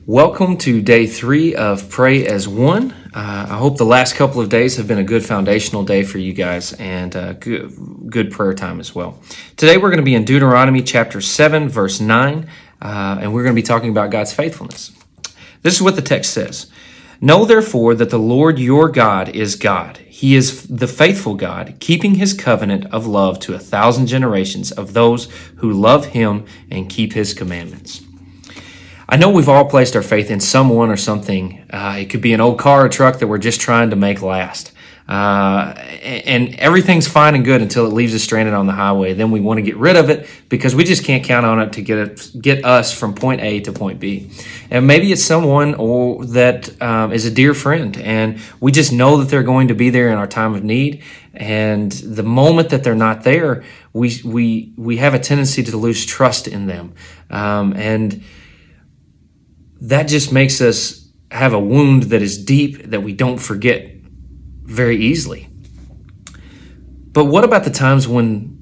Welcome to day 3 of Pray as One. I hope the last couple of days have been a good foundational day for you guys and good prayer time as well. Today we're going to be in Deuteronomy chapter 7, verse 9, and we're going to be talking about God's faithfulness. This is what the text says. Know therefore that the Lord your God is God. He is the faithful God, keeping his covenant of love to 1,000 generations of those who love him and keep his commandments. I know we've all placed our faith in someone or something. It could be an old car or truck that we're just trying to make last. And everything's fine and good until it leaves us stranded on the highway. Then we want to get rid of it because we just can't count on it to get us from point A to point B. And maybe it's someone that is a dear friend, and we just know that they're going to be there in our time of need. And the moment that they're not there, we have a tendency to lose trust in them. And that just makes us have a wound that is deep that we don't forget very easily. But what about the times when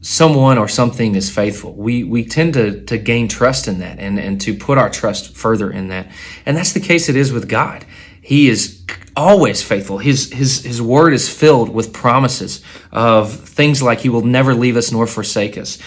someone or something is faithful? We tend to gain trust in that and to put our trust further in that. And that's the case it is with God. He is always faithful. His word is filled with promises of things like he will never leave us nor forsake us.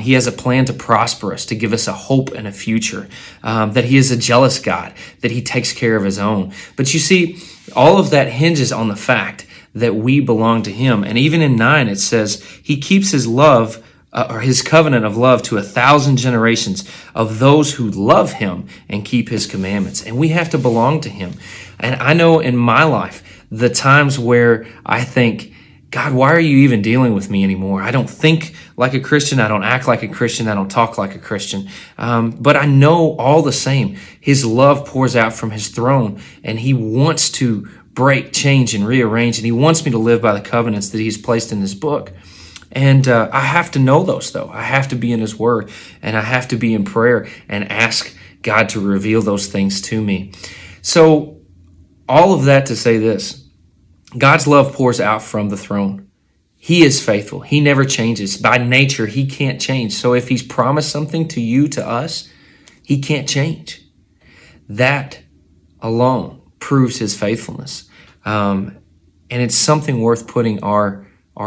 He has a plan to prosper us, to give us a hope and a future, that he is a jealous God, that he takes care of his own. But you see, all of that hinges on the fact that we belong to him. And even in 9, it says he keeps his love or his covenant of love to 1,000 generations of those who love him and keep his commandments. And we have to belong to him. And I know in my life, the times where I think, God, why are you even dealing with me anymore? I don't think like a Christian. I don't act like a Christian. I don't talk like a Christian. But I know all the same, his love pours out from his throne, and he wants to break, change, and rearrange. And he wants me to live by the covenants that he's placed in this book. And I have to know those, though. I have to be in his word, and I have to be in prayer and ask God to reveal those things to me. So all of that to say this, God's love pours out from the throne. He is faithful. He never changes. By nature, he can't change. So if he's promised something to you, to us, he can't change. That alone proves his faithfulness. And it's something worth putting our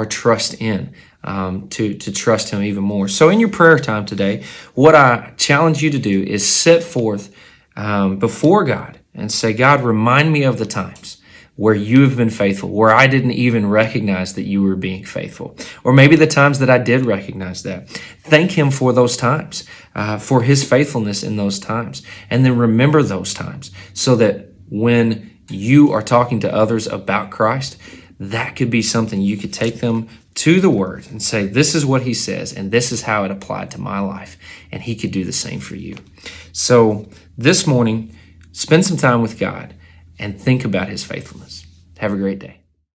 trust in, to trust him even more. So in your prayer time today, what I challenge you to do is set forth before God and say, God, remind me of the times where you have been faithful, where I didn't even recognize that you were being faithful. Or maybe the times that I did recognize that. Thank him for those times, for his faithfulness in those times. And then remember those times so that when you are talking to others about Christ, that could be something you could take them to the word and say, this is what he says, and this is how it applied to my life. And he could do the same for you. So this morning, spend some time with God and think about his faithfulness. Have a great day.